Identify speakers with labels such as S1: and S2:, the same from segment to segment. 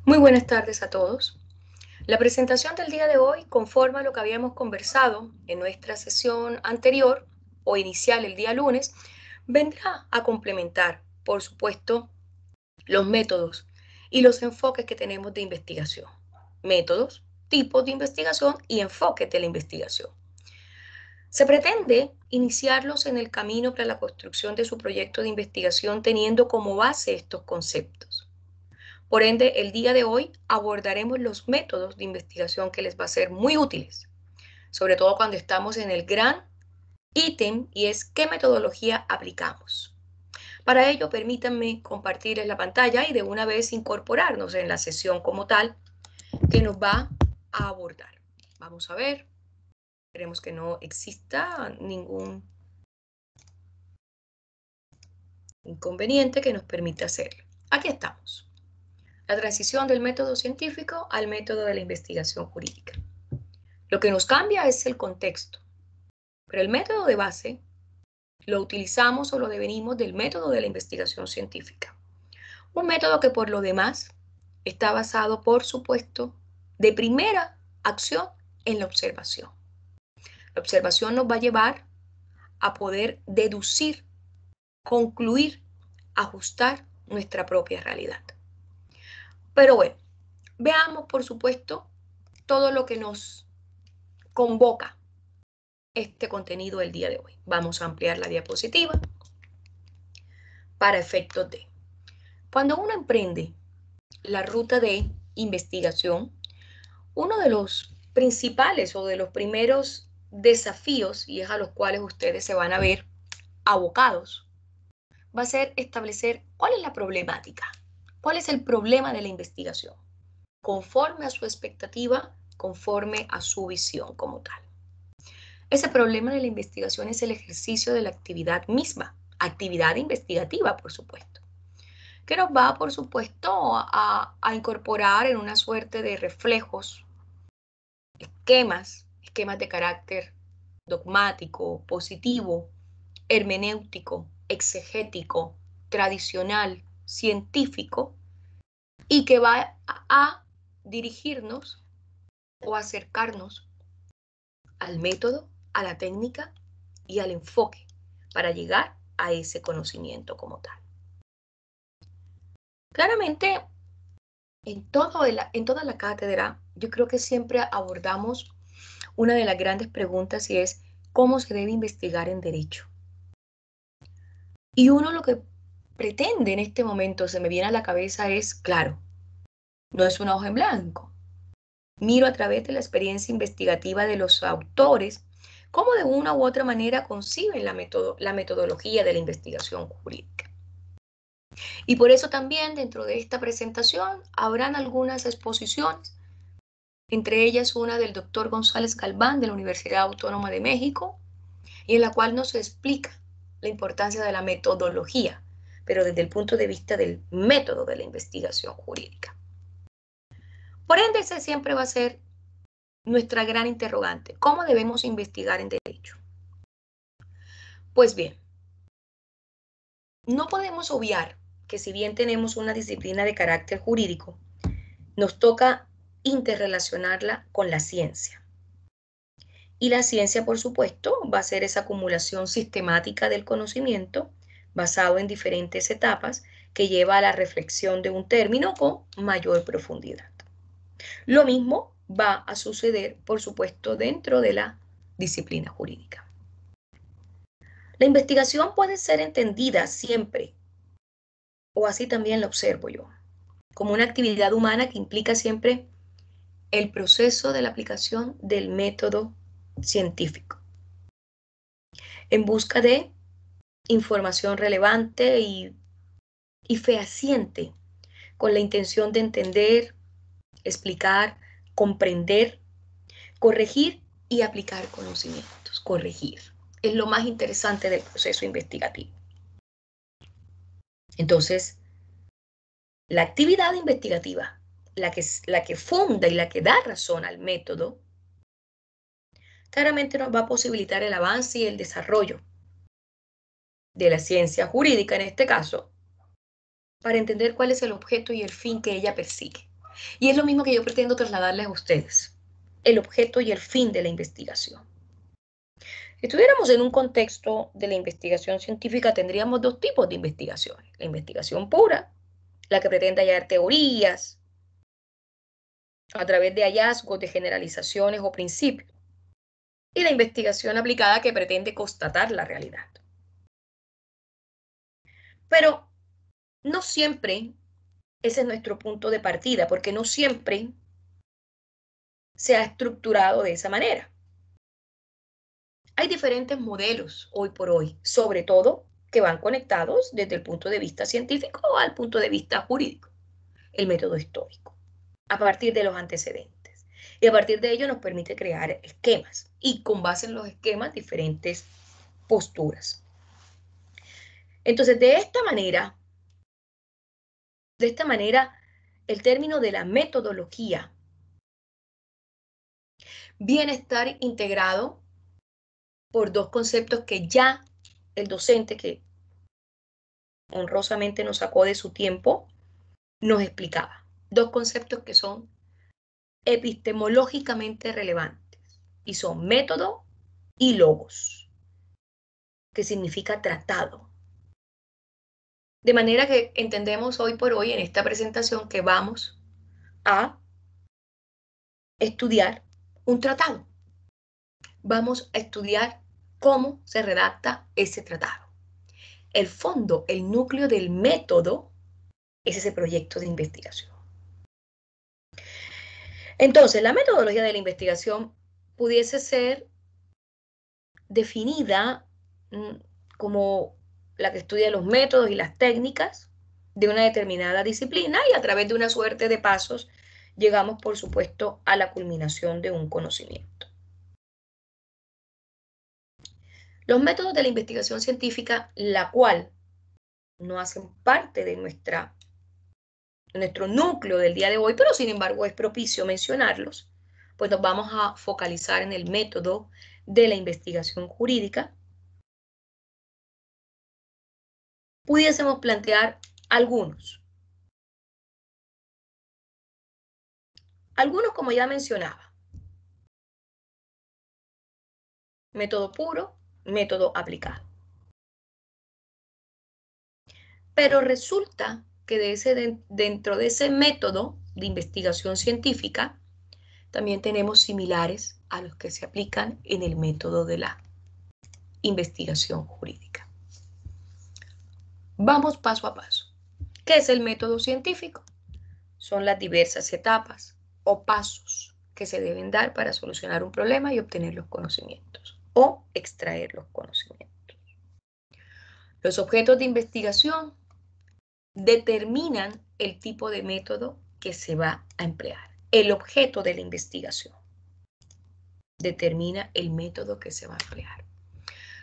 S1: Muy buenas tardes a todos. La presentación del día de hoy, conforme a lo que habíamos conversado en nuestra sesión anterior o inicial el día lunes, vendrá a complementar, por supuesto, los métodos y los enfoques que tenemos de investigación. Métodos, tipos de investigación y enfoques de la investigación. Se pretende iniciarlos en el camino para la construcción de su proyecto de investigación teniendo como base estos conceptos. Por ende, el día de hoy abordaremos los métodos de investigación que les va a ser muy útiles, sobre todo cuando estamos en el gran ítem y es qué metodología aplicamos. Para ello, permítanme compartirles la pantalla y de una vez incorporarnos en la sesión como tal que nos va a abordar. Vamos a ver, esperemos que no exista ningún inconveniente que nos permita hacerlo. Aquí estamos. La transición del método científico al método de la investigación jurídica. Lo que nos cambia es el contexto, pero el método de base lo utilizamos o lo devenimos del método de la investigación científica. Un método que por lo demás está basado, por supuesto, de primera acción en la observación. La observación nos va a llevar a poder deducir, concluir, ajustar nuestra propia realidad. Pero bueno, veamos, por supuesto, todo lo que nos convoca este contenido el día de hoy. Vamos a ampliar la diapositiva para efectos de. Cuando uno emprende la ruta de investigación, uno de los principales o de los primeros desafíos, y es a los cuales ustedes se van a ver abocados, va a ser establecer cuál es la problemática, cuál es el problema de la investigación, conforme a su expectativa, conforme a su visión como tal. Ese problema de la investigación es el ejercicio de la actividad misma, actividad investigativa, por supuesto, que nos va, por supuesto, a incorporar en una suerte de reflejos, esquemas de carácter dogmático, positivo, hermenéutico, exegético, tradicional, científico, y que va a dirigirnos o acercarnos al método, a la técnica y al enfoque para llegar a ese conocimiento como tal. Claramente, en toda la cátedra, yo creo que siempre abordamos una de las grandes preguntas y es ¿cómo se debe investigar en derecho? Y uno lo que pretende en este momento, se me viene a la cabeza, es, claro, no es una hoja en blanco. Miro a través de la experiencia investigativa de los autores cómo de una u otra manera conciben la metodología de la investigación jurídica. Y por eso también dentro de esta presentación habrán algunas exposiciones, entre ellas una del doctor González Galván de la Universidad Autónoma de México, y en la cual nos explica la importancia de la metodología, pero desde el punto de vista del método de la investigación jurídica. Por ende, ese siempre va a ser nuestra gran interrogante. ¿Cómo debemos investigar en derecho? Pues bien, no podemos obviar que si bien tenemos una disciplina de carácter jurídico, nos toca interrelacionarla con la ciencia. Y la ciencia, por supuesto, va a ser esa acumulación sistemática del conocimiento basado en diferentes etapas que lleva a la reflexión de un término con mayor profundidad. Lo mismo va a suceder, por supuesto, dentro de la disciplina jurídica. La investigación puede ser entendida siempre, o así también la observo yo, como una actividad humana que implica siempre el proceso de la aplicación del método científico en busca de información relevante y fehaciente con la intención de entender, explicar, comprender, corregir y aplicar conocimientos. Corregir es lo más interesante del proceso investigativo. Entonces, la actividad investigativa, la que funda y la que da razón al método, claramente nos va a posibilitar el avance y el desarrollo de la ciencia jurídica en este caso, para entender cuál es el objeto y el fin que ella persigue. Y es lo mismo que yo pretendo trasladarles a ustedes, el objeto y el fin de la investigación. Si estuviéramos en un contexto de la investigación científica, tendríamos dos tipos de investigaciones. La investigación pura, la que pretende hallar teorías a través de hallazgos, de generalizaciones o principios. Y la investigación aplicada que pretende constatar la realidad. Pero no siempre ese es nuestro punto de partida, porque no siempre se ha estructurado de esa manera. Hay diferentes modelos hoy por hoy, sobre todo que van conectados desde el punto de vista científico al punto de vista jurídico. El método estoico, a partir de los antecedentes. Y a partir de ello nos permite crear esquemas y con base en los esquemas diferentes posturas. Entonces, de esta manera, el término de la metodología viene a estar integrado por dos conceptos que ya el docente que honrosamente nos sacó de su tiempo nos explicaba. Dos conceptos que son epistemológicamente relevantes y son método y logos, que significa tratado. De manera que entendemos hoy por hoy en esta presentación que vamos a estudiar un tratado. Vamos a estudiar cómo se redacta ese tratado. El fondo, el núcleo del método es ese proyecto de investigación. Entonces, la metodología de la investigación pudiese ser definida como la que estudia los métodos y las técnicas de una determinada disciplina y a través de una suerte de pasos llegamos, por supuesto, a la culminación de un conocimiento. Los métodos de la investigación científica, la cual no hacen parte de nuestro núcleo del día de hoy, pero sin embargo es propicio mencionarlos, pues nos vamos a focalizar en el método de la investigación jurídica. Pudiésemos plantear algunos. Algunos, como ya mencionaba, método puro, método aplicado. Pero resulta que dentro de ese método de investigación científica, también tenemos similares a los que se aplican en el método de la investigación jurídica. Vamos paso a paso. ¿Qué es el método científico? Son las diversas etapas o pasos que se deben dar para solucionar un problema y obtener los conocimientos o extraer los conocimientos. Los objetos de investigación determinan el tipo de método que se va a emplear. El objeto de la investigación determina el método que se va a emplear.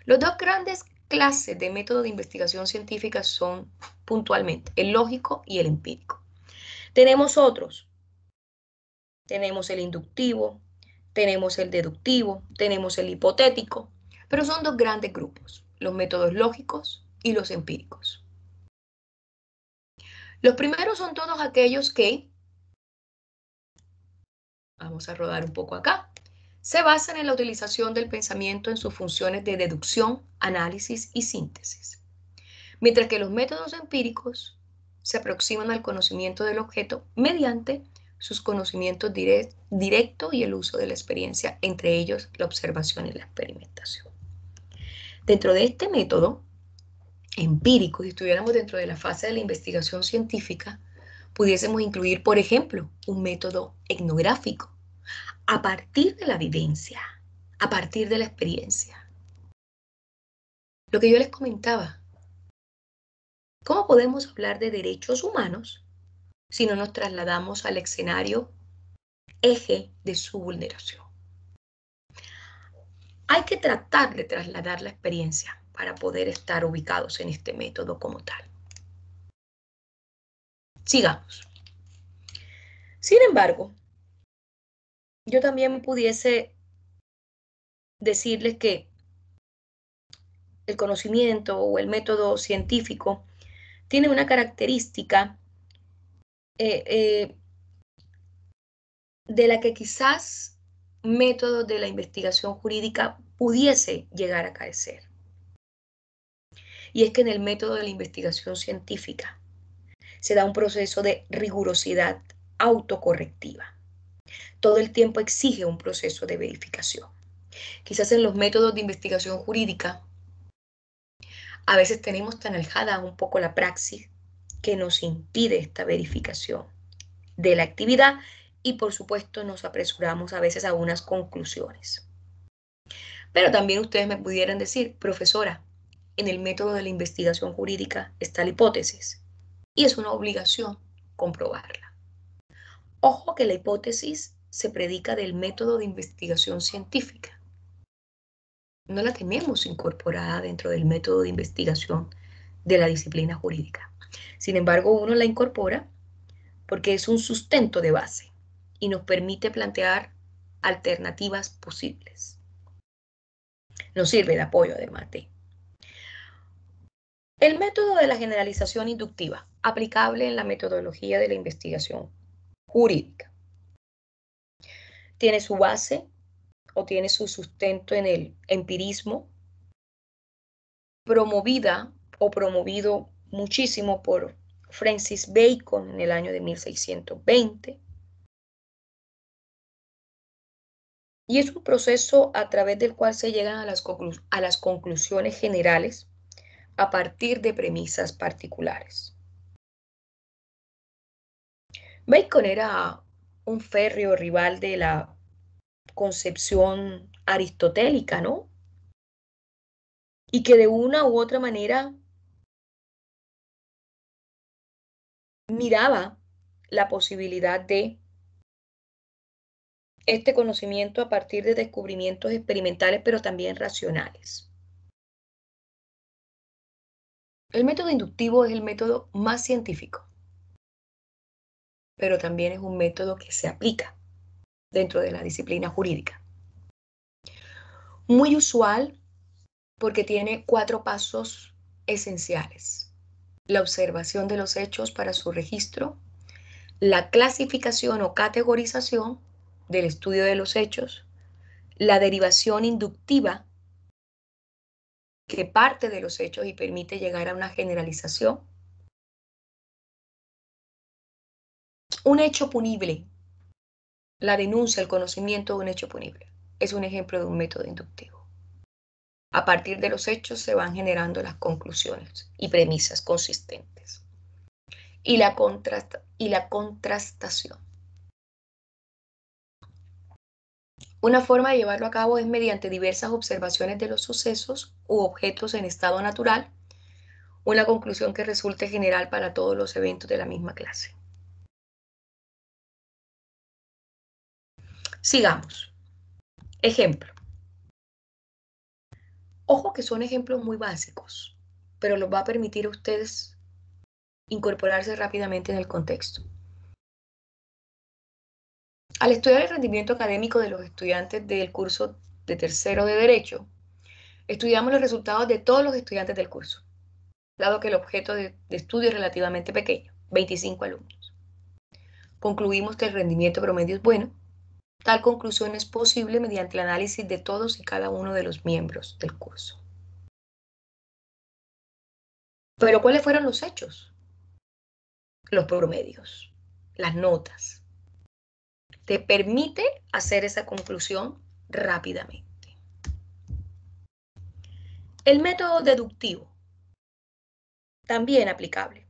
S1: Los dos grandes clases de método de investigación científica son puntualmente el lógico y el empírico. Tenemos otros. Tenemos el inductivo, tenemos el deductivo, tenemos el hipotético, pero son dos grandes grupos, los métodos lógicos y los empíricos. Los primeros son todos aquellos que, vamos a rodar un poco acá, se basan en la utilización del pensamiento en sus funciones de deducción, análisis y síntesis, mientras que los métodos empíricos se aproximan al conocimiento del objeto mediante sus conocimientos directos y el uso de la experiencia, entre ellos la observación y la experimentación. Dentro de este método empírico, si estuviéramos dentro de la fase de la investigación científica, pudiésemos incluir, por ejemplo, un método etnográfico, a partir de la vivencia, a partir de la experiencia. Lo que yo les comentaba, ¿cómo podemos hablar de derechos humanos si no nos trasladamos al escenario eje de su vulneración? Hay que tratar de trasladar la experiencia para poder estar ubicados en este método como tal. Sigamos. Sin embargo, yo también pudiese decirles que el conocimiento o el método científico tiene una característica de la que quizás métodos de la investigación jurídica pudiese llegar a carecer. Y es que en el método de la investigación científica se da un proceso de rigurosidad autocorrectiva. Todo el tiempo exige un proceso de verificación. Quizás en los métodos de investigación jurídica a veces tenemos tan alejada un poco la praxis que nos impide esta verificación de la actividad y por supuesto nos apresuramos a veces a unas conclusiones. Pero también ustedes me pudieran decir, profesora, en el método de la investigación jurídica está la hipótesis y es una obligación comprobarla. Ojo que la hipótesis se predica del método de investigación científica. No la tenemos incorporada dentro del método de investigación de la disciplina jurídica. Sin embargo, uno la incorpora porque es un sustento de base y nos permite plantear alternativas posibles. Nos sirve de apoyo además de. El método de la generalización inductiva, aplicable en la metodología de la investigación jurídica, tiene su base o tiene su sustento en el empirismo, promovida o promovido muchísimo por Francis Bacon en el año de 1620. Y es un proceso a través del cual se llegan a las conclusiones generales a partir de premisas particulares. Bacon era un férreo rival de la concepción aristotélica, ¿no? Y que de una u otra manera miraba la posibilidad de este conocimiento a partir de descubrimientos experimentales, pero también racionales. El método inductivo es el método más científico, pero también es un método que se aplica dentro de la disciplina jurídica. Muy usual porque tiene 4 pasos esenciales: la observación de los hechos para su registro, la clasificación o categorización del estudio de los hechos, la derivación inductiva que parte de los hechos y permite llegar a una generalización, un hecho punible, la denuncia, el conocimiento de un hecho punible, es un ejemplo de un método inductivo. A partir de los hechos se van generando las conclusiones y premisas consistentes. Y la contrastación. Una forma de llevarlo a cabo es mediante diversas observaciones de los sucesos u objetos en estado natural, una conclusión que resulte general para todos los eventos de la misma clase. Sigamos. Ejemplo. Ojo que son ejemplos muy básicos, pero los va a permitir a ustedes incorporarse rápidamente en el contexto. Al estudiar el rendimiento académico de los estudiantes del curso de tercero de Derecho, estudiamos los resultados de todos los estudiantes del curso, dado que el objeto de estudio es relativamente pequeño, 25 alumnos. Concluimos que el rendimiento promedio es bueno. Tal conclusión es posible mediante el análisis de todos y cada uno de los miembros del curso. Pero ¿cuáles fueron los hechos? Los promedios, las notas. Te permite hacer esa conclusión rápidamente. El método deductivo, también aplicable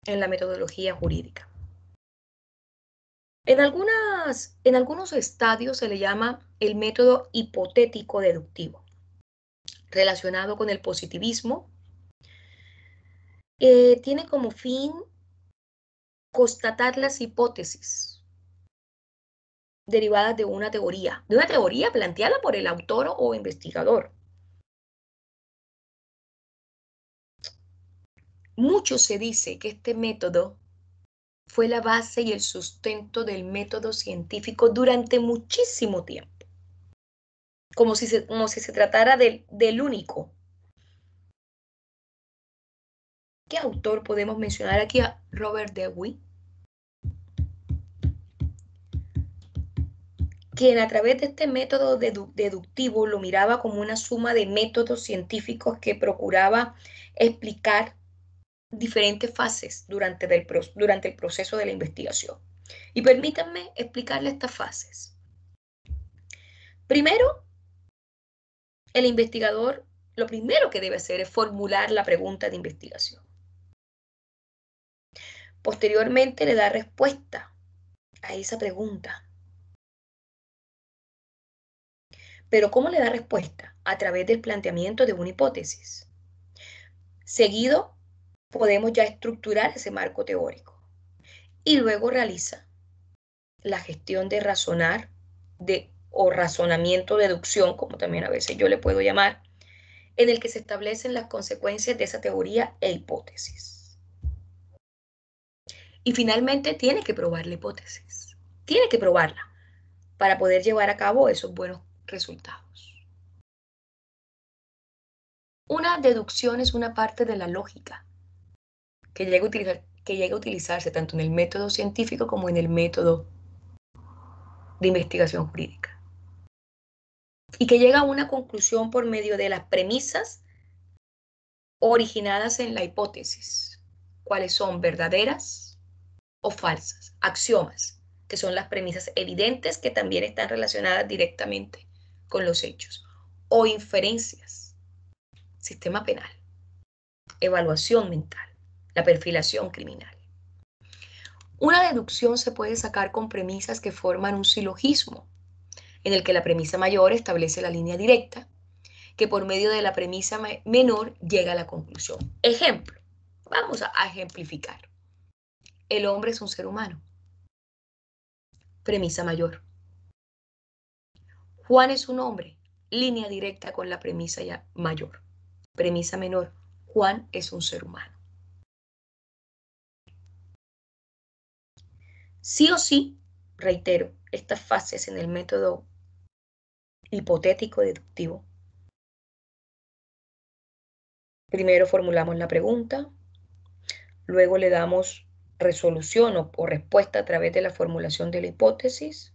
S1: en la metodología jurídica. En algunos estadios se le llama el método hipotético deductivo, relacionado con el positivismo. Tiene como fin constatar las hipótesis derivadas de una teoría planteada por el autor o investigador. Mucho se dice que este método fue la base y el sustento del método científico durante muchísimo tiempo, como si se tratara del único. ¿Qué autor podemos mencionar aquí? A Robert Dewey, quien a través de este método deductivo lo miraba como una suma de métodos científicos que procuraba explicar diferentes fases durante el proceso de la investigación. Y permítanme explicarle estas fases. Primero, el investigador lo primero que debe hacer es formular la pregunta de investigación. Posteriormente le da respuesta a esa pregunta. Pero ¿cómo le da respuesta? A través del planteamiento de una hipótesis. Seguido, podemos ya estructurar ese marco teórico. Y luego realiza la gestión de razonar o razonamiento deducción, como también a veces yo le puedo llamar, en el que se establecen las consecuencias de esa teoría e hipótesis. Y finalmente tiene que probar la hipótesis. Tiene que probarla para poder llevar a cabo esos buenos resultados. Una deducción es una parte de la lógica que llega a utilizarse tanto en el método científico como en el método de investigación jurídica. Y que llega a una conclusión por medio de las premisas originadas en la hipótesis, cuáles son verdaderas o falsas, axiomas, que son las premisas evidentes que también están relacionadas directamente con los hechos, o inferencias, sistema penal, evaluación mental, la perfilación criminal. Una deducción se puede sacar con premisas que forman un silogismo, en el que la premisa mayor establece la línea directa, que por medio de la premisa menor llega a la conclusión. Ejemplo, vamos a ejemplificar. El hombre es un ser humano. Premisa mayor. Juan es un hombre. Línea directa con la premisa ya mayor. Premisa menor. Juan es un ser humano. Sí o sí, reitero, estas fases en el método hipotético deductivo. Primero formulamos la pregunta, luego le damos resolución o respuesta a través de la formulación de la hipótesis,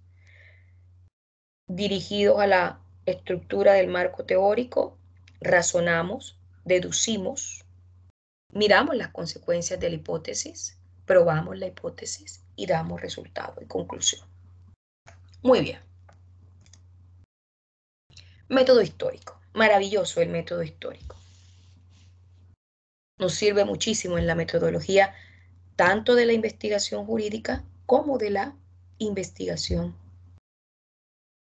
S1: dirigidos a la estructura del marco teórico, razonamos, deducimos, miramos las consecuencias de la hipótesis, probamos la hipótesis y damos resultado y conclusión. Muy bien. Método histórico. Maravilloso el método histórico. Nos sirve muchísimo en la metodología tanto de la investigación jurídica como de la investigación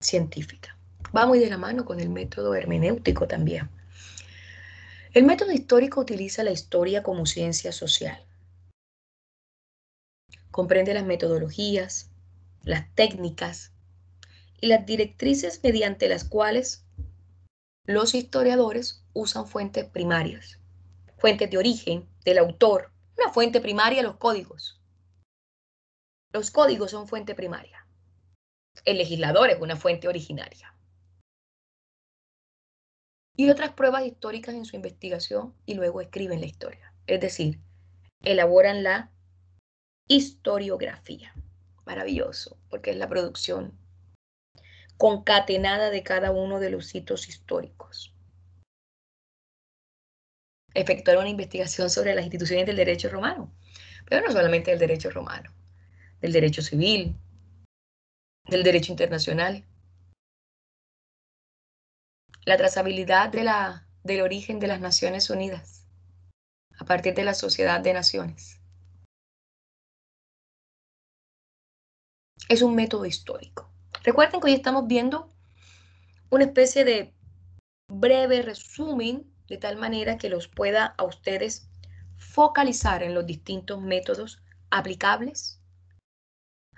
S1: científica. Va muy de la mano con el método hermenéutico también. El método histórico utiliza la historia como ciencia social. Comprende las metodologías, las técnicas y las directrices mediante las cuales los historiadores usan fuentes primarias, fuentes de origen del autor. Una fuente primaria, los códigos. Los códigos son fuente primaria. El legislador es una fuente originaria. Y otras pruebas históricas en su investigación y luego escriben la historia. Es decir, elaboran la historiografía. Maravilloso, porque es la producción concatenada de cada uno de los hitos históricos. Efectuar una investigación sobre las instituciones del derecho romano, pero no solamente del derecho romano, del derecho civil, del derecho internacional. La trazabilidad del origen de las Naciones Unidas a partir de la Sociedad de Naciones. Es un método histórico. Recuerden que hoy estamos viendo una especie de breve resumen de tal manera que los pueda a ustedes focalizar en los distintos métodos aplicables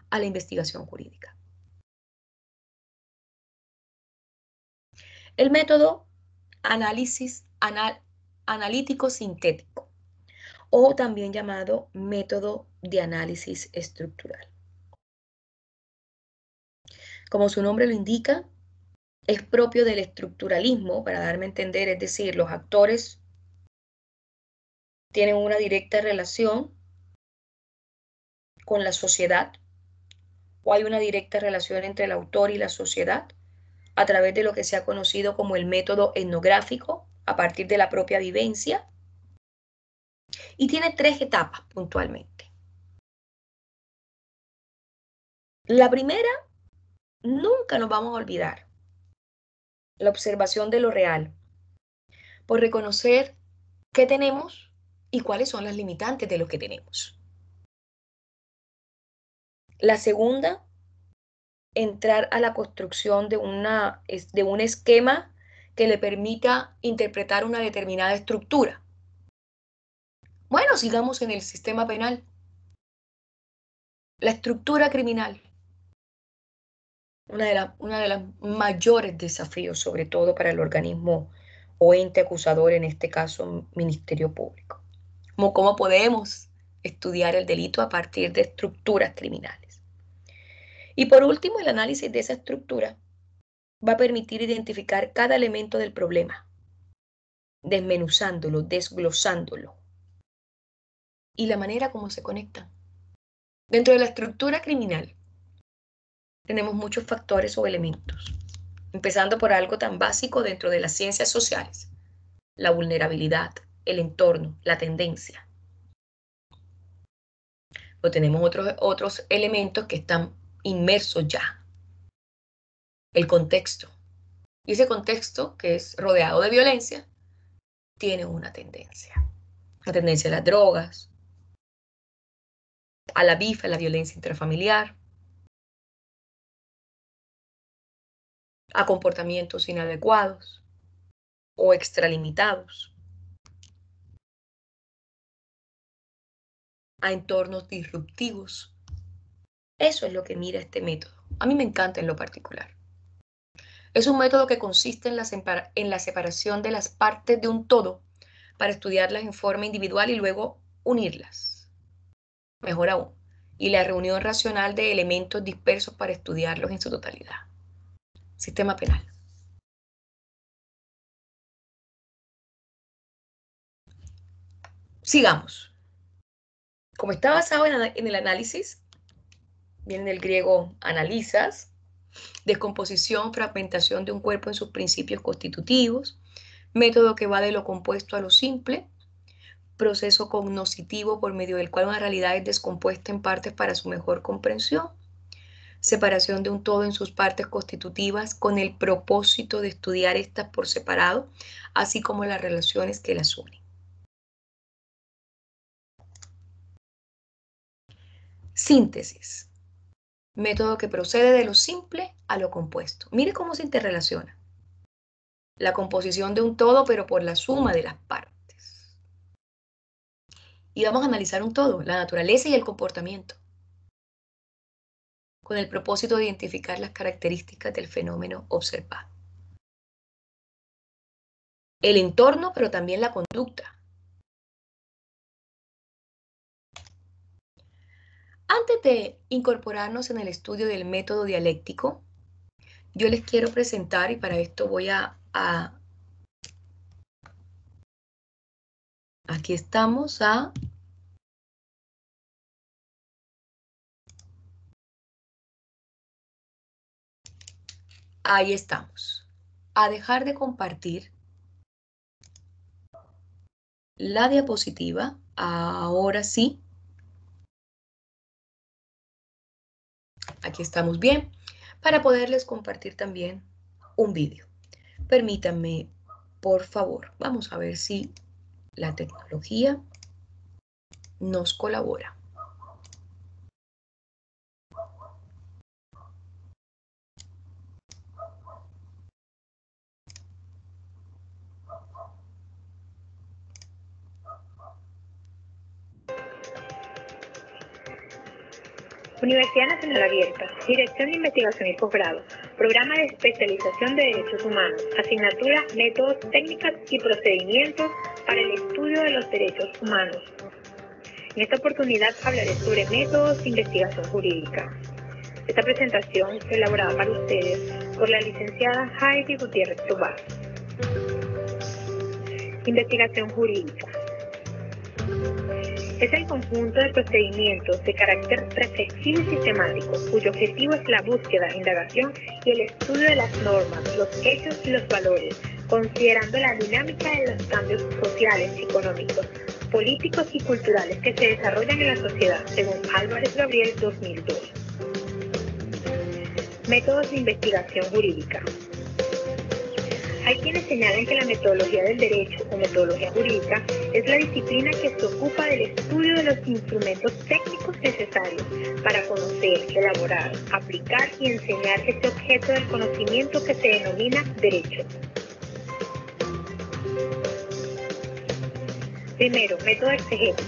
S1: a la investigación jurídica. El método analítico sintético o también llamado método de análisis estructural. Como su nombre lo indica, es propio del estructuralismo, para darme a entender, es decir, los actores tienen una directa relación con la sociedad o hay una directa relación entre el autor y la sociedad a través de lo que se ha conocido como el método etnográfico, a partir de la propia vivencia. Y tiene 3 etapas puntualmente. La primera, nunca nos vamos a olvidar, la observación de lo real, por reconocer qué tenemos y cuáles son las limitantes de lo que tenemos. La segunda, entrar a la construcción de un esquema que le permita interpretar una determinada estructura. Bueno, sigamos en el sistema penal. La estructura criminal, una de los mayores desafíos, sobre todo para el organismo o ente acusador, en este caso Ministerio Público. ¿Cómo podemos estudiar el delito a partir de estructuras criminales? Y por último, el análisis de esa estructura va a permitir identificar cada elemento del problema, desmenuzándolo, desglosándolo, y la manera como se conectan. Dentro de la estructura criminal tenemos muchos factores o elementos, empezando por algo tan básico dentro de las ciencias sociales: la vulnerabilidad, el entorno, la tendencia. O tenemos otros elementos que están inmersos ya. El contexto. Y ese contexto, que es rodeado de violencia, tiene una tendencia. La tendencia a las drogas, a la bifa, a la violencia intrafamiliar, a comportamientos inadecuados o extralimitados, a entornos disruptivos. Eso es lo que mira este método. A mí me encanta en lo particular. Es un método que consiste en la separación de las partes de un todo para estudiarlas en forma individual y luego unirlas. Mejor aún, y la reunión racional de elementos dispersos para estudiarlos en su totalidad. Sistema penal. Sigamos. Como está basado en el análisis, viene del griego analizas, descomposición, fragmentación de un cuerpo en sus principios constitutivos, método que va de lo compuesto a lo simple, proceso cognoscitivo por medio del cual una realidad es descompuesta en partes para su mejor comprensión, separación de un todo en sus partes constitutivas con el propósito de estudiar estas por separado, así como las relaciones que las unen. Síntesis. Método que procede de lo simple a lo compuesto. Mire cómo se interrelaciona. La composición de un todo, pero por la suma de las partes. Y vamos a analizar un todo, la naturaleza y el comportamiento, con el propósito de identificar las características del fenómeno observado. El entorno, pero también la conducta. Antes de incorporarnos en el estudio del método dialéctico, yo les quiero presentar, y para esto voy aquí estamos ahí estamos, a dejar de compartir la diapositiva, ahora sí. Aquí estamos bien, para poderles compartir también un vídeo. Permítanme, por favor, vamos a ver si la tecnología nos colabora.
S2: Universidad Nacional Abierta, Dirección de Investigación y Posgrado, Programa de Especialización de Derechos Humanos, Asignatura, Métodos, Técnicas y Procedimientos para el Estudio de los Derechos Humanos. En esta oportunidad hablaré sobre métodos de investigación jurídica. Esta presentación fue elaborada para ustedes por la licenciada Heidi Gutiérrez Tobar. Investigación jurídica. Es el conjunto de procedimientos de carácter reflexivo y sistemático, cuyo objetivo es la búsqueda, indagación y el estudio de las normas, los hechos y los valores, considerando la dinámica de los cambios sociales, económicos, políticos y culturales que se desarrollan en la sociedad, según Álvarez Gabriel 2002. Métodos de investigación jurídica. Hay quienes señalan que la metodología del derecho o metodología jurídica es la disciplina que se ocupa del estudio de los instrumentos técnicos necesarios para conocer, elaborar, aplicar y enseñar este objeto del conocimiento que se denomina derecho. Primero, método exegético.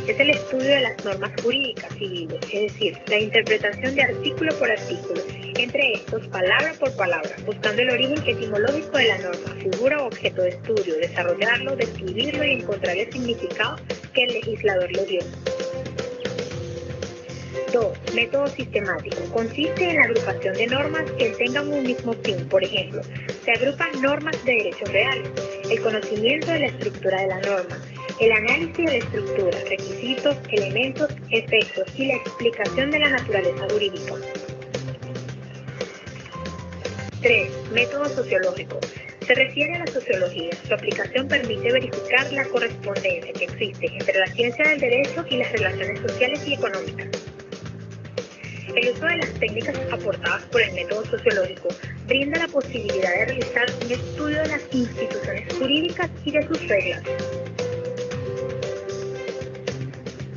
S2: Es el estudio de las normas jurídicas civiles, es decir, la interpretación de artículo por artículo, entre estos palabra por palabra, buscando el origen etimológico de la norma, figura o objeto de estudio, desarrollarlo, describirlo y encontrar el significado que el legislador le dio. 2. Método sistemático. Consiste en la agrupación de normas que tengan un mismo fin. Por ejemplo, se agrupan normas de derechos reales, el conocimiento de la estructura de la norma, el análisis de la estructura, requisitos, elementos, efectos y la explicación de la naturaleza jurídica. 3. Método sociológico. Se refiere a la sociología. Su aplicación permite verificar la correspondencia que existe entre la ciencia del derecho y las relaciones sociales y económicas. El uso de las técnicas aportadas por el método sociológico brinda la posibilidad de realizar un estudio de las instituciones jurídicas y de sus reglas.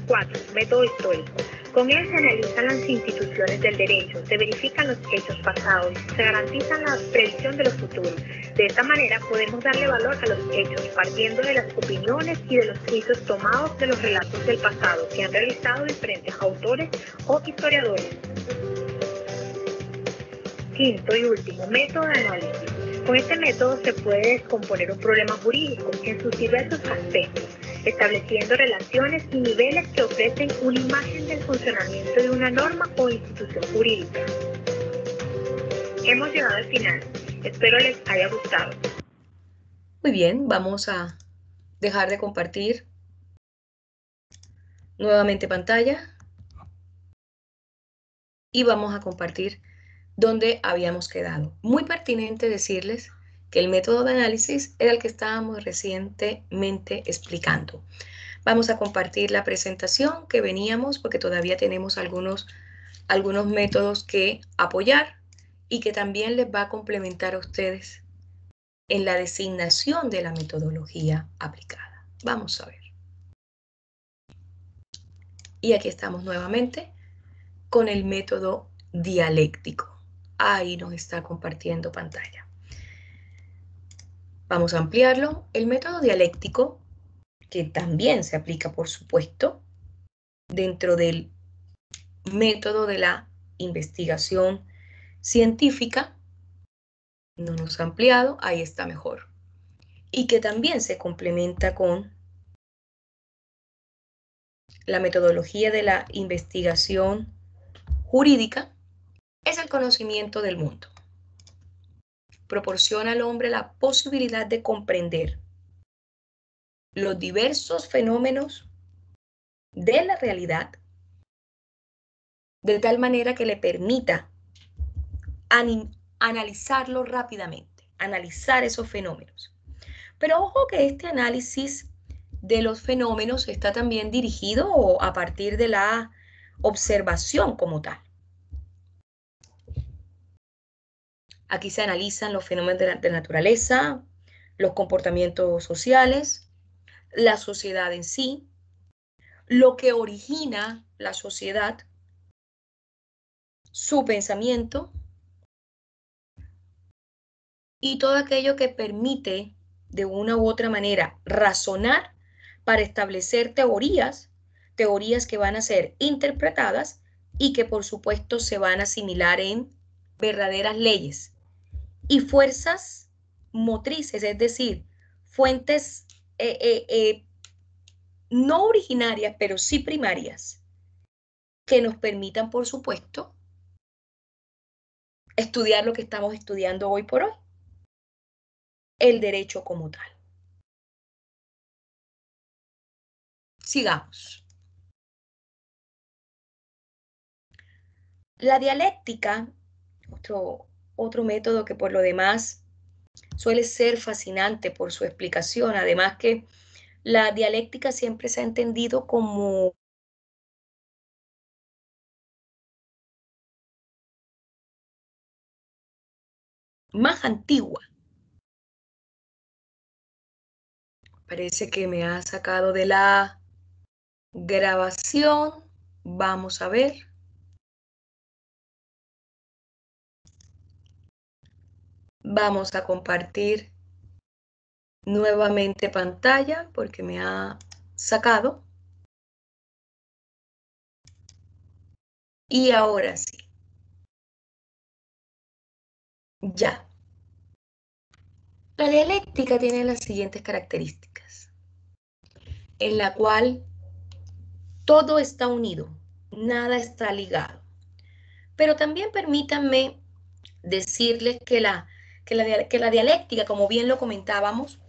S2: 4. Método histórico. Con él se analizan las instituciones del derecho, se verifican los hechos pasados, se garantiza la previsión de los futuros. De esta manera podemos darle valor a los hechos, partiendo de las opiniones y de los juicios tomados de los relatos del pasado que han realizado diferentes autores o historiadores. Quinto y último, método de análisis. Con este método se puede descomponer un problema jurídico en sus diversos aspectos, estableciendo relaciones y niveles que ofrecen una imagen del funcionamiento de una norma o institución jurídica. Hemos llegado al final. Espero les haya gustado.
S1: Muy bien, vamos a dejar de compartir nuevamente pantalla y vamos a compartir donde habíamos quedado. Muy pertinente decirles que el método de análisis era el que estábamos recientemente explicando. Vamos a compartir la presentación que veníamos porque todavía tenemos algunos métodos que apoyar y que también les va a complementar a ustedes en la designación de la metodología aplicada. Vamos a ver. Y aquí estamos nuevamente con el método dialéctico. Ahí nos está compartiendo pantalla. Vamos a ampliarlo. El método dialéctico, que también se aplica, por supuesto, dentro del método de la investigación científica, no nos ha ampliado, ahí está mejor. Y que también se complementa con la metodología de la investigación jurídica, es el conocimiento del mundo. Proporciona al hombre la posibilidad de comprender los diversos fenómenos de la realidad de tal manera que le permita analizarlo rápidamente, analizar esos fenómenos. Pero ojo que este análisis de los fenómenos está también dirigido a partir de la observación como tal. Aquí se analizan los fenómenos de la naturaleza, los comportamientos sociales, la sociedad en sí, lo que origina la sociedad, su pensamiento y todo aquello que permite de una u otra manera razonar para establecer teorías que van a ser interpretadas y que por supuesto se van a asimilar en verdaderas leyes y fuerzas motrices, es decir, fuentes no originarias, pero sí primarias, que nos permitan, por supuesto, estudiar lo que estamos estudiando hoy por hoy, el derecho como tal. Sigamos. La dialéctica, otro método que por lo demás suele ser fascinante por su explicación, además que la dialéctica siempre se ha entendido como más antigua. Parece que me ha sacado de la grabación. Vamos a ver. Vamos a compartir nuevamente pantalla porque me ha sacado. Y ahora sí. Ya. La dialéctica tiene las siguientes características, en la cual todo está unido, nada está ligado. Pero también permítanme decirles que la dialéctica, como bien lo comentábamos,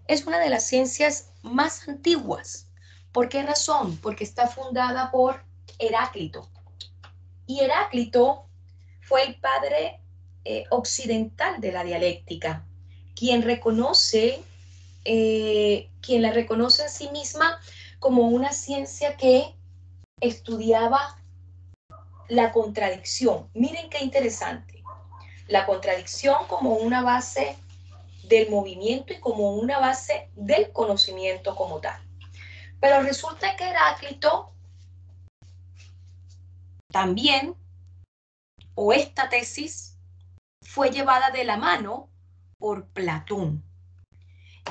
S1: es una de las ciencias más antiguas. ¿Por qué razón? Porque está fundada por Heráclito. Y Heráclito fue el padre occidental de la dialéctica, quien quien la reconoce a sí misma como una ciencia que estudiaba la contradicción. Miren qué interesante. La contradicción como una base del movimiento y como una base del conocimiento como tal. Pero resulta que Heráclito también, o esta tesis, fue llevada de la mano por Platón.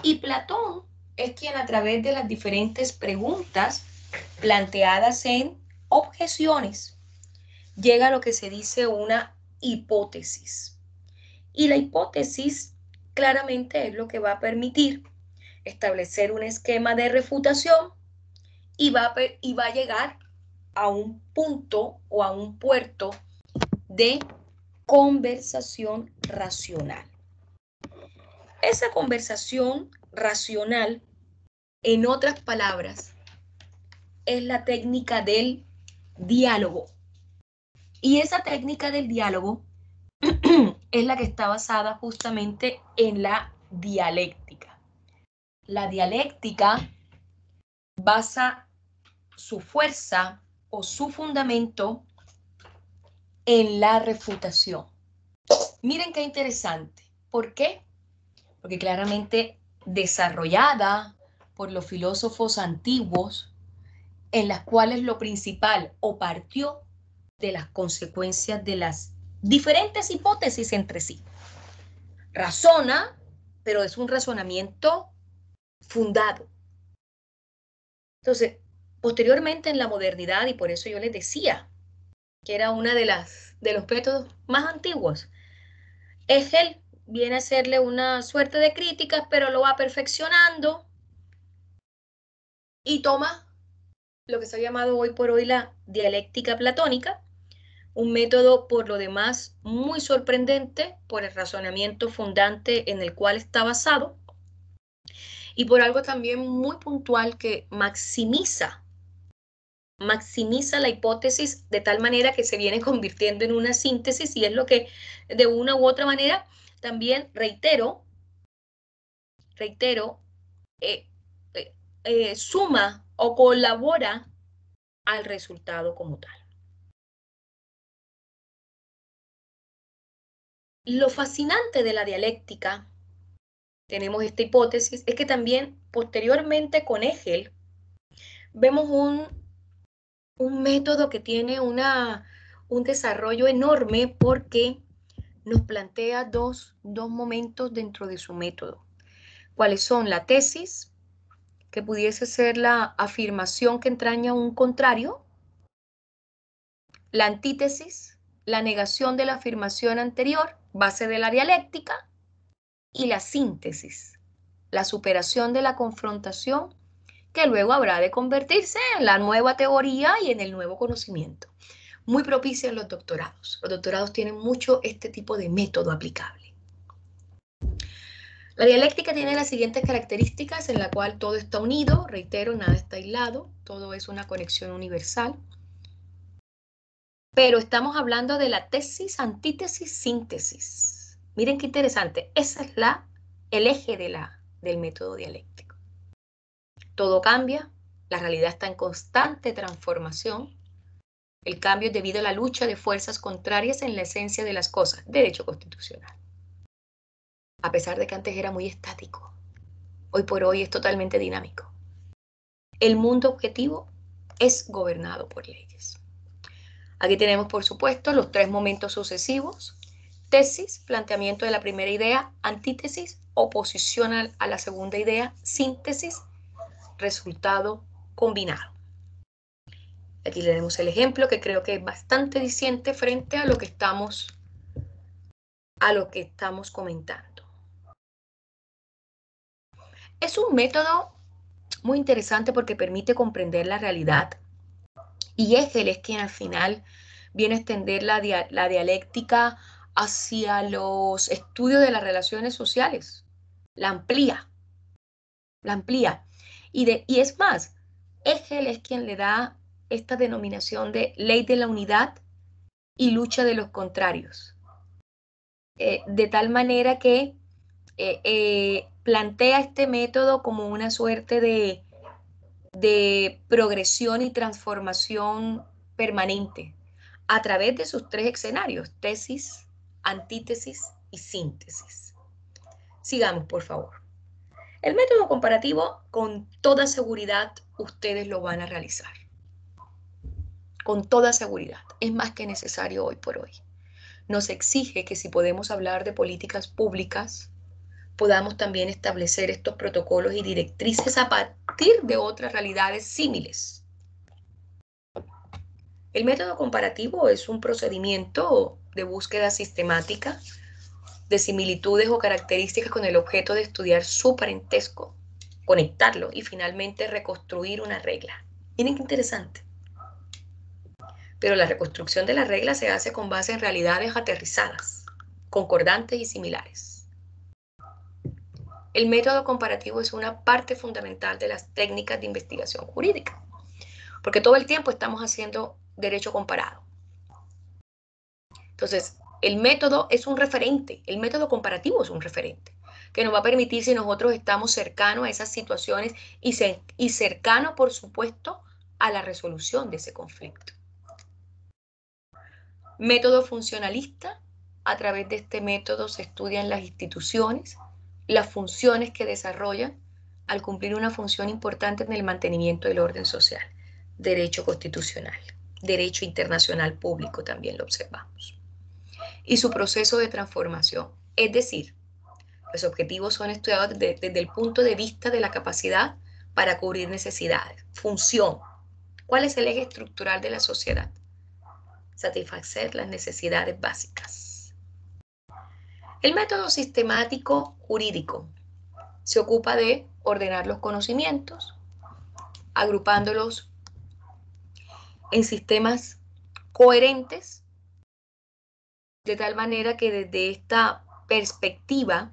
S1: Y Platón es quien a través de las diferentes preguntas planteadas en objeciones llega a lo que se dice una hipótesis. Y la hipótesis claramente es lo que va a permitir establecer un esquema de refutación y va a llegar a un punto o a un puerto de conversación racional. Esa conversación racional, en otras palabras, es la técnica del diálogo. Y esa técnica del diálogo es la que está basada justamente en la dialéctica. La dialéctica basa su fuerza o su fundamento en la refutación. Miren qué interesante. ¿Por qué? Porque claramente desarrollada por los filósofos antiguos, en las cuales lo principal o partió de las consecuencias de las diferentes hipótesis entre sí. Razona, pero es un razonamiento fundado. Entonces, posteriormente en la modernidad, y por eso yo les decía que era una de los métodos más antiguos, Hegel viene a hacerle una suerte de críticas, pero lo va perfeccionando y toma lo que se ha llamado hoy por hoy la dialéctica platónica, un método por lo demás muy sorprendente por el razonamiento fundante en el cual está basado y por algo también muy puntual que maximiza la hipótesis de tal manera que se viene convirtiendo en una síntesis y es lo que de una u otra manera también reitero, eh, suma o colabora al resultado como tal. Lo fascinante de la dialéctica, tenemos esta hipótesis, es que también posteriormente con Hegel vemos un método que tiene un desarrollo enorme porque nos plantea dos momentos dentro de su método. ¿Cuáles son? La tesis, que pudiese ser la afirmación que entraña un contrario, la antítesis, la negación de la afirmación anterior, base de la dialéctica, y la síntesis, la superación de la confrontación, que luego habrá de convertirse en la nueva teoría y en el nuevo conocimiento. Muy propicia en los doctorados. Los doctorados tienen mucho este tipo de método aplicable. La dialéctica tiene las siguientes características en la cual todo está unido, reitero, nada está aislado, todo es una conexión universal. Pero estamos hablando de la tesis, antítesis, síntesis. Miren qué interesante. Ese es el eje del método dialéctico. Todo cambia, la realidad está en constante transformación. El cambio es debido a la lucha de fuerzas contrarias en la esencia de las cosas, derecho constitucional. A pesar de que antes era muy estático, hoy por hoy es totalmente dinámico. El mundo objetivo es gobernado por leyes. Aquí tenemos, por supuesto, los tres momentos sucesivos: tesis, planteamiento de la primera idea; antítesis, oposición a la segunda idea; síntesis, resultado combinado. Aquí tenemos el ejemplo que creo que es bastante diciente frente a lo que estamos comentando. Es un método muy interesante porque permite comprender la realidad, y Hegel es quien al final viene a extender la dialéctica hacia los estudios de las relaciones sociales. La amplía. Y es más, Hegel es quien le da esta denominación de ley de la unidad y lucha de los contrarios. De tal manera que plantea este método como una suerte de progresión y transformación permanente a través de sus tres escenarios: tesis, antítesis y síntesis. Sigamos, por favor. El método comparativo, con toda seguridad, ustedes lo van a realizar. Con toda seguridad. Es más que necesario hoy por hoy. Nos exige que si podemos hablar de políticas públicas, podamos también establecer estos protocolos y directrices a partir de otras realidades símiles. El método comparativo es un procedimiento de búsqueda sistemática de similitudes o características con el objeto de estudiar su parentesco, conectarlo y finalmente reconstruir una regla. Miren qué interesante. Pero la reconstrucción de la regla se hace con base en realidades aterrizadas, concordantes y similares. El método comparativo es una parte fundamental de las técnicas de investigación jurídica, porque todo el tiempo estamos haciendo derecho comparado. Entonces, el método es un referente, el método comparativo es un referente, que nos va a permitir, si nosotros estamos cercanos a esas situaciones y cercanos, por supuesto, a la resolución de ese conflicto. Método funcionalista: a través de este método se estudian las instituciones, las funciones que desarrollan al cumplir una función importante en el mantenimiento del orden social. Derecho constitucional, derecho internacional público también lo observamos. Y su proceso de transformación, es decir, los objetivos son estudiados desde el punto de vista de la capacidad para cubrir necesidades. Función: ¿cuál es el eje estructural de la sociedad? Satisfacer las necesidades básicas. El método sistemático jurídico se ocupa de ordenar los conocimientos, agrupándolos en sistemas coherentes, de tal manera que desde esta perspectiva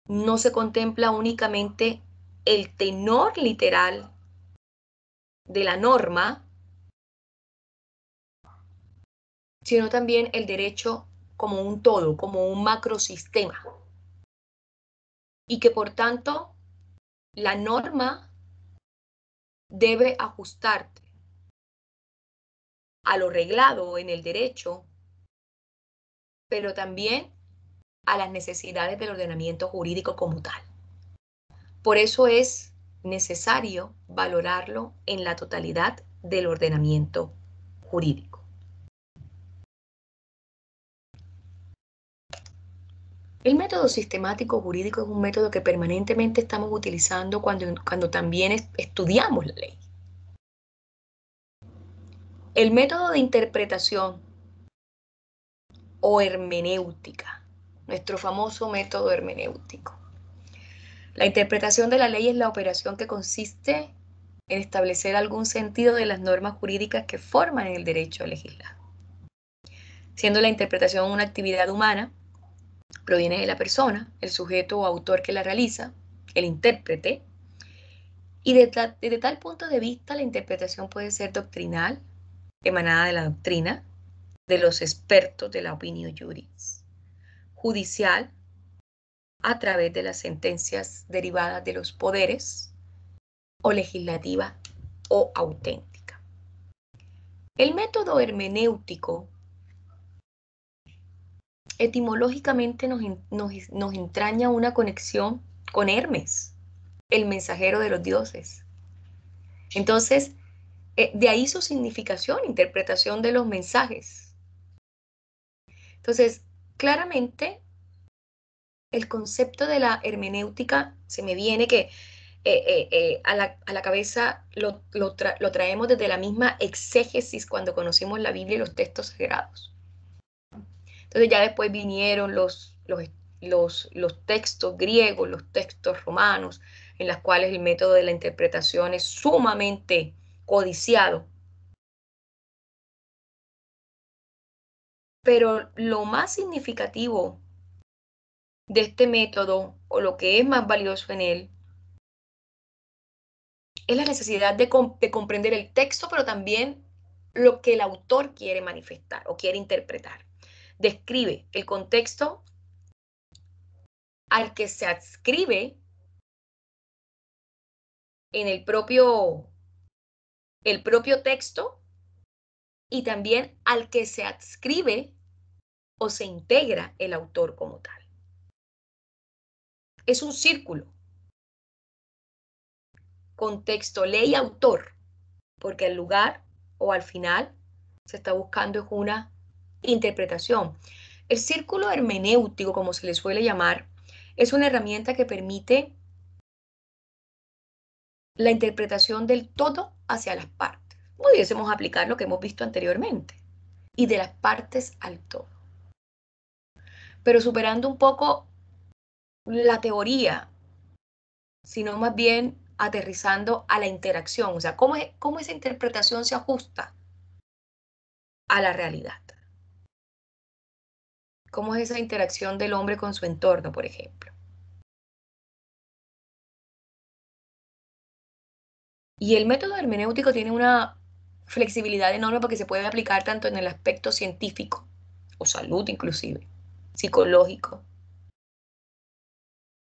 S1: no se contempla únicamente el tenor literal de la norma, sino también el derecho como un todo, como un macrosistema. Y que por tanto la norma debe ajustarte a lo reglado en el derecho, pero también a las necesidades del ordenamiento jurídico como tal. Por eso es necesario valorarlo en la totalidad del ordenamiento jurídico. El método sistemático jurídico es un método que permanentemente estamos utilizando cuando también estudiamos la ley. El método de interpretación o hermenéutica, nuestro famoso método hermenéutico. La interpretación de la ley es la operación que consiste en establecer algún sentido de las normas jurídicas que forman el derecho a legislar. Siendo la interpretación una actividad humana, proviene de la persona, el sujeto o autor que la realiza, el intérprete, Y desde tal punto de vista, la interpretación puede ser doctrinal, emanada de la doctrina, de los expertos de la opinio juris, judicial, a través de las sentencias derivadas de los poderes, o legislativa o auténtica. El método hermenéutico etimológicamente nos entraña una conexión con Hermes, el mensajero de los dioses. Entonces, de ahí su significación, interpretación de los mensajes. Entonces, claramente, el concepto de la hermenéutica se me viene que a la cabeza lo traemos desde la misma exégesis cuando conocimos la Biblia y los textos sagrados. Entonces ya después vinieron los textos griegos, los textos romanos, en los cuales el método de la interpretación es sumamente codiciado. Pero lo más significativo de este método, o lo que es más valioso en él, es la necesidad de comprender el texto, pero también lo que el autor quiere manifestar o quiere interpretar. Describe el contexto al que se adscribe en el propio texto, y también al que se adscribe o se integra el autor como tal. Es un círculo. Contexto, ley, autor, porque al lugar o al final se está buscando es una interpretación. El círculo hermenéutico, como se le suele llamar, es una herramienta que permite la interpretación del todo hacia las partes. Pudiésemos aplicar lo que hemos visto anteriormente, y de las partes al todo. Pero superando un poco la teoría, sino más bien aterrizando a la interacción, o sea, cómo esa interpretación se ajusta a la realidad. ¿Cómo es esa interacción del hombre con su entorno, por ejemplo? Y el método hermenéutico tiene una flexibilidad enorme porque se puede aplicar tanto en el aspecto científico, o salud inclusive, psicológico.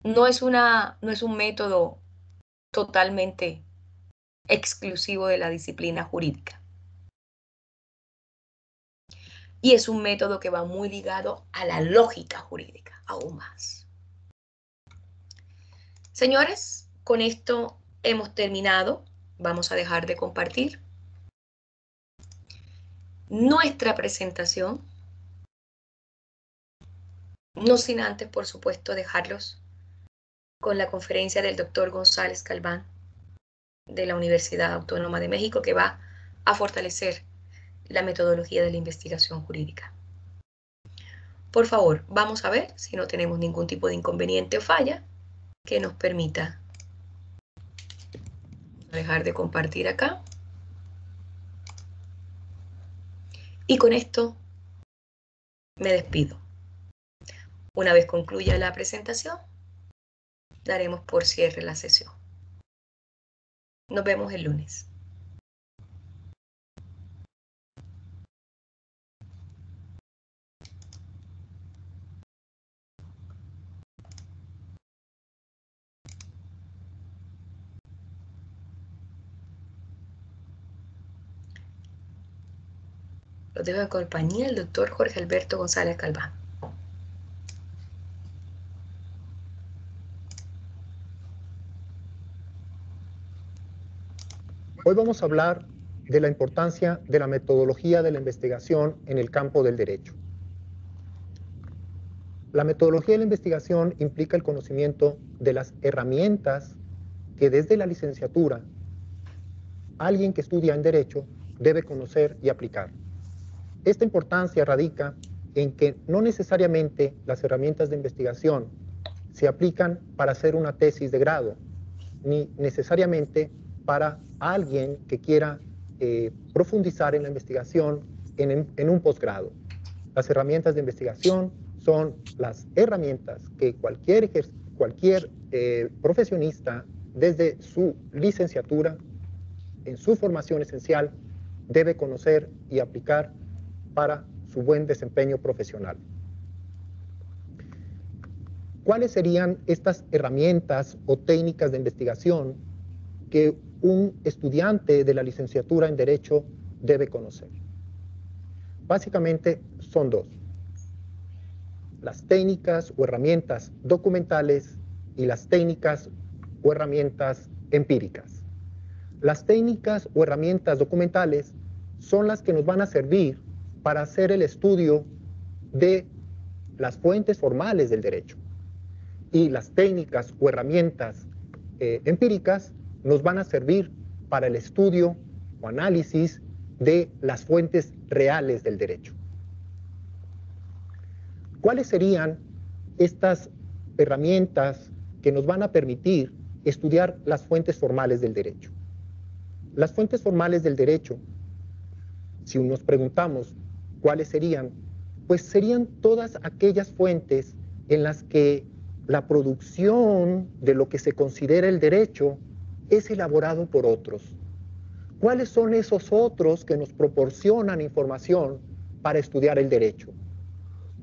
S1: No es un método totalmente exclusivo de la disciplina jurídica. Y es un método que va muy ligado a la lógica jurídica, aún más. Señores, con esto hemos terminado. Vamos a dejar de compartir nuestra presentación, no sin antes, por supuesto, dejarlos con la conferencia del doctor González Galván de la Universidad Autónoma de México, que va a fortalecer la metodología de la investigación jurídica. Por favor, vamos a ver si no tenemos ningún tipo de inconveniente o falla que nos permita dejar de compartir acá. Y con esto me despido. Una vez concluya la presentación, daremos por cierre la sesión. Nos vemos el lunes. Los dejo en compañía del doctor Jorge Alberto González Galván.
S3: Hoy vamos a hablar de la importancia de la metodología de la investigación en el campo del derecho. La metodología de la investigación implica el conocimiento de las herramientas que desde la licenciatura alguien que estudia en derecho debe conocer y aplicar. Esta importancia radica en que no necesariamente las herramientas de investigación se aplican para hacer una tesis de grado, ni necesariamente para alguien que quiera profundizar en la investigación en un posgrado. Las herramientas de investigación son las herramientas que cualquier profesionista desde su licenciatura, en su formación esencial, debe conocer y aplicar para su buen desempeño profesional. ¿Cuáles serían estas herramientas o técnicas de investigación que un estudiante de la licenciatura en Derecho debe conocer? Básicamente son dos: las técnicas o herramientas documentales y las técnicas o herramientas empíricas. Las técnicas o herramientas documentales son las que nos van a servir para hacer el estudio de las fuentes formales del derecho. Y las técnicas o herramientas empíricas nos van a servir para el estudio o análisis de las fuentes reales del derecho. ¿Cuáles serían estas herramientas que nos van a permitir estudiar las fuentes formales del derecho? Las fuentes formales del derecho, si nos preguntamos cuáles serían, pues serían todas aquellas fuentes en las que la producción de lo que se considera el derecho es elaborado por otros. ¿Cuáles son esos otros que nos proporcionan información para estudiar el derecho?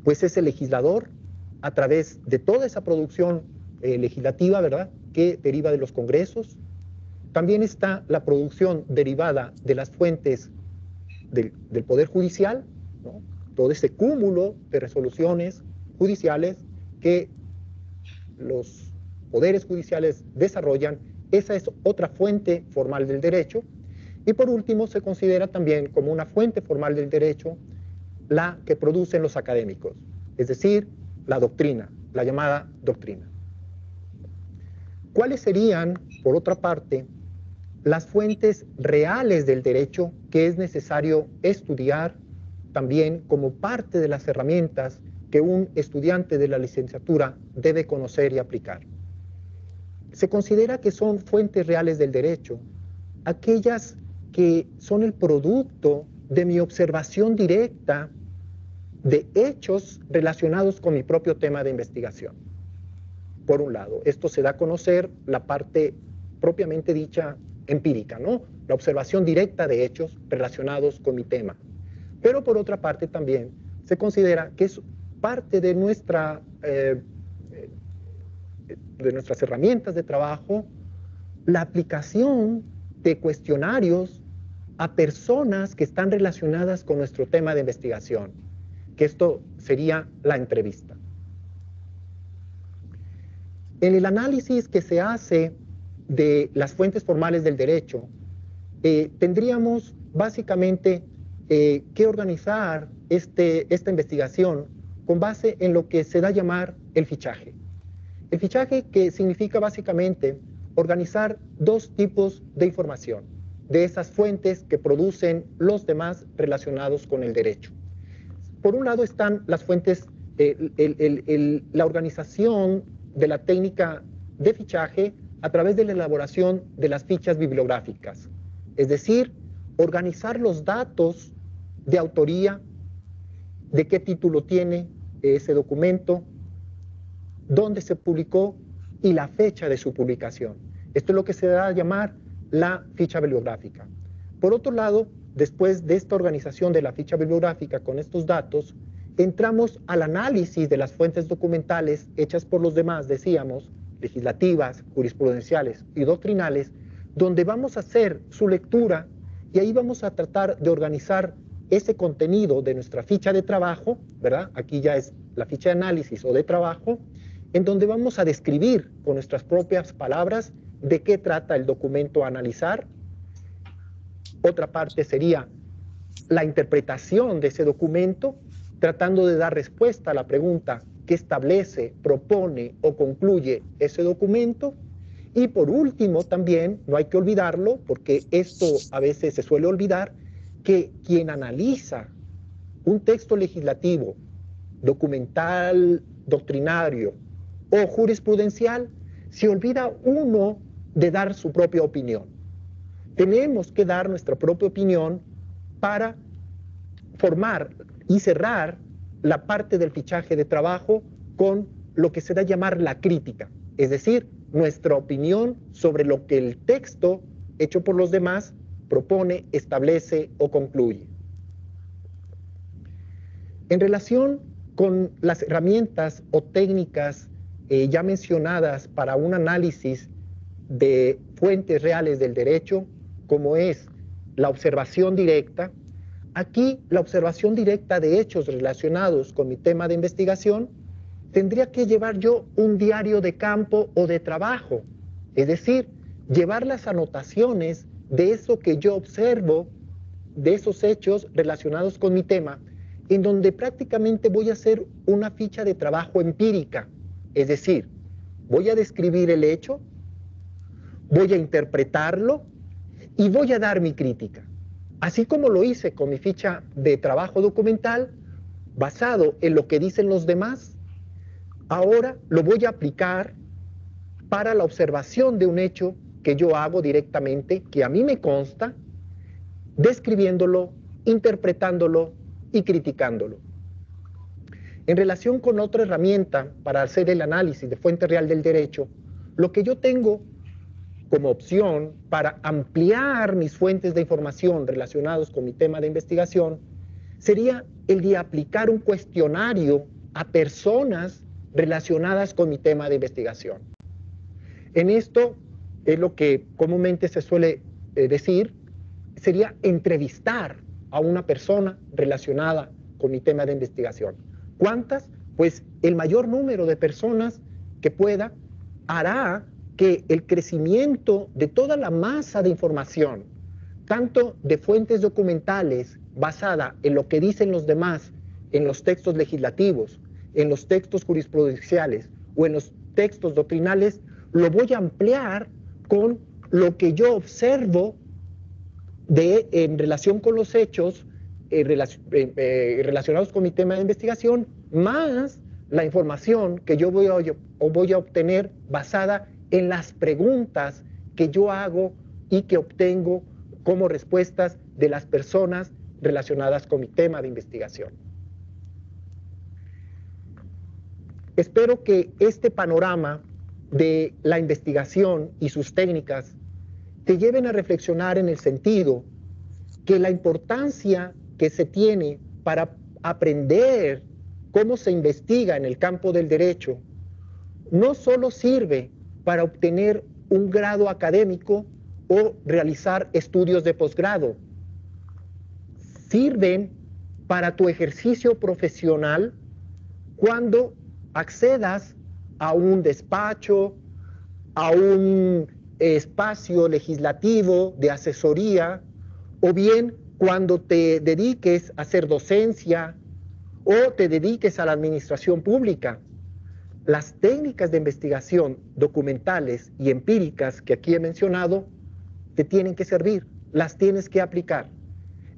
S3: Pues es el legislador, a través de toda esa producción legislativa, ¿verdad?, que deriva de los congresos. También está la producción derivada de las fuentes del Poder Judicial, ¿no? Todo ese cúmulo de resoluciones judiciales que los poderes judiciales desarrollan. Esa es otra fuente formal del derecho. Y por último, se considera también como una fuente formal del derecho la que producen los académicos, es decir, la doctrina, la llamada doctrina. ¿Cuáles serían, por otra parte, las fuentes reales del derecho que es necesario estudiar también como parte de las herramientas que un estudiante de la licenciatura debe conocer y aplicar? Se considera que son fuentes reales del derecho aquellas que son el producto de mi observación directa de hechos relacionados con mi propio tema de investigación. Por un lado, esto se da a conocer la parte propiamente dicha empírica, ¿no? La observación directa de hechos relacionados con mi tema. Pero por otra parte también se considera que es parte de nuestras herramientas de trabajo la aplicación de cuestionarios a personas que están relacionadas con nuestro tema de investigación, que esto sería la entrevista. En el análisis que se hace de las fuentes formales del derecho, tendríamos básicamente que organizar esta investigación con base en lo que se da a llamar el fichaje. El fichaje, que significa básicamente organizar dos tipos de información de esas fuentes que producen los demás relacionados con el derecho. Por un lado están las fuentes, la organización de la técnica de fichaje a través de la elaboración de las fichas bibliográficas, es decir, organizar los datos de autoría, de qué título tiene ese documento, dónde se publicó y la fecha de su publicación. Esto es lo que se da a llamar la ficha bibliográfica. Por otro lado, después de esta organización de la ficha bibliográfica con estos datos, entramos al análisis de las fuentes documentales hechas por los demás, decíamos, legislativas, jurisprudenciales y doctrinales, donde vamos a hacer su lectura y ahí vamos a tratar de organizar ese contenido de nuestra ficha de trabajo, ¿verdad? Aquí ya es la ficha de análisis o de trabajo, en donde vamos a describir con nuestras propias palabras de qué trata el documento a analizar. Otra parte sería la interpretación de ese documento, tratando de dar respuesta a la pregunta que establece, propone o concluye ese documento. Y por último también, no hay que olvidarlo, porque esto a veces se suele olvidar, que quien analiza un texto legislativo, documental, doctrinario o jurisprudencial, se olvida uno de dar su propia opinión. Tenemos que dar nuestra propia opinión para formar y cerrar la parte del fichaje de trabajo con lo que se da a llamar la crítica, es decir, nuestra opinión sobre lo que el texto hecho por los demás propone, establece o concluye. En relación con las herramientas o técnicas ya mencionadas para un análisis de fuentes reales del derecho, como es la observación directa, aquí la observación directa de hechos relacionados con mi tema de investigación, tendría que llevar yo un diario de campo o de trabajo, es decir, llevar las anotaciones de eso que yo observo, de esos hechos relacionados con mi tema, en donde prácticamente voy a hacer una ficha de trabajo empírica, es decir, voy a describir el hecho, voy a interpretarlo y voy a dar mi crítica. Así como lo hice con mi ficha de trabajo documental, basado en lo que dicen los demás, ahora lo voy a aplicar para la observación de un hecho que yo hago directamente, que a mí me consta, describiéndolo, interpretándolo y criticándolo. En relación con otra herramienta para hacer el análisis de fuente real del derecho, lo que yo tengo como opción para ampliar mis fuentes de información relacionados con mi tema de investigación sería el de aplicar un cuestionario a personas relacionadas con mi tema de investigación. En esto es lo que comúnmente se suele decir, sería entrevistar a una persona relacionada con mi tema de investigación. ¿Cuántas? Pues el mayor número de personas que pueda hará que el crecimiento de toda la masa de información, tanto de fuentes documentales basada en lo que dicen los demás, en los textos legislativos, en los textos jurisprudenciales o en los textos doctrinales, lo voy a ampliar con lo que yo observo en relación con los hechos relacionados con mi tema de investigación, más la información que yo voy a obtener basada en las preguntas que yo hago y que obtengo como respuestas de las personas relacionadas con mi tema de investigación. Espero que este panorama de la investigación y sus técnicas te lleven a reflexionar en el sentido que la importancia que se tiene para aprender cómo se investiga en el campo del derecho no solo sirve para obtener un grado académico o realizar estudios de posgrado, sirven para tu ejercicio profesional cuando accedas a un despacho, a un espacio legislativo de asesoría, o bien cuando te dediques a hacer docencia o te dediques a la administración pública. Las técnicas de investigación documentales y empíricas que aquí he mencionado te tienen que servir, las tienes que aplicar.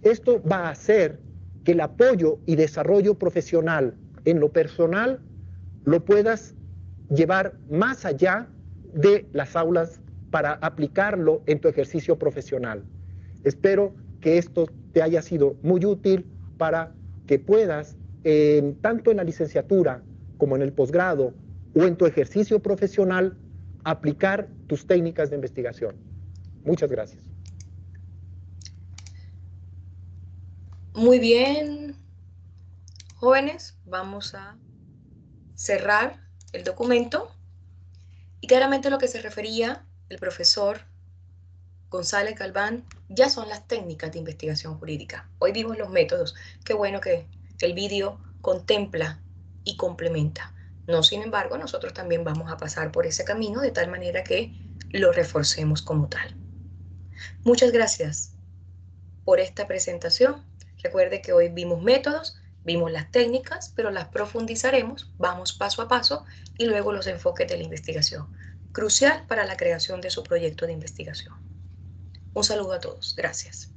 S3: Esto va a hacer que el apoyo y desarrollo profesional en lo personal lo puedas llevar más allá de las aulas para aplicarlo en tu ejercicio profesional. Espero que esto te haya sido muy útil para que puedas, tanto en la licenciatura como en el posgrado o en tu ejercicio profesional, aplicar tus técnicas de investigación. Muchas gracias.
S1: Muy bien, jóvenes, vamos a cerrar el documento. Y claramente lo que se refería el profesor González Galván ya son las técnicas de investigación jurídica. Hoy vimos los métodos. Qué bueno que el vídeo contempla y complementa. No, sin embargo, nosotros también vamos a pasar por ese camino de tal manera que lo reforcemos como tal. Muchas gracias por esta presentación. Recuerde que hoy vimos métodos, vimos las técnicas, pero las profundizaremos, vamos paso a paso, y luego los enfoques de la investigación, crucial para la creación de su proyecto de investigación. Un saludo a todos. Gracias.